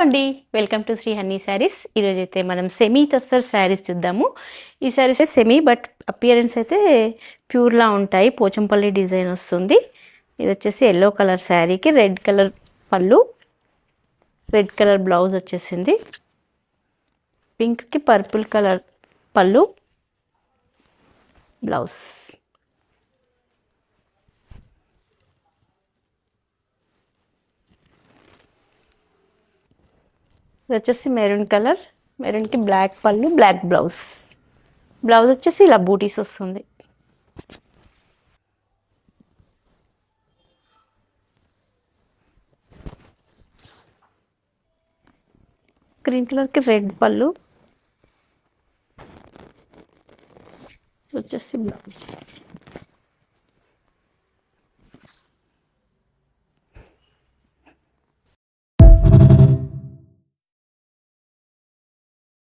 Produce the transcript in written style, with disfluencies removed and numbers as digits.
అండి welcome to Shri Honey Sarees. ఈరోజు అయితే మనం సెమీ తస్తర్ శారీస్ చూద్దాము. ఈ శారీస్ సెమీ బట్ అపియరెన్స్ అయితే ప్యూర్లా ఉంటాయి. పోచంపల్లి డిజైన్ వస్తుంది. ఇది వచ్చేసి ఎల్లో కలర్ శారీకి రెడ్ కలర్ పళ్ళు, రెడ్ కలర్ బ్లౌజ్ వచ్చేసింది. పింక్కి పర్పుల్ కలర్ పళ్ళు, బ్లౌజ్. ఇది వచ్చేసి మెరూన్ కలర్, మెరూన్కి బ్లాక్ పళ్ళు, బ్లాక్ బ్లౌజ్. బ్లౌజ్ వచ్చేసి ఇలా బూటీస్ వస్తుంది. గ్రీన్ కలర్కి రెడ్ పళ్ళు, వచ్చేసి బ్లౌజ్.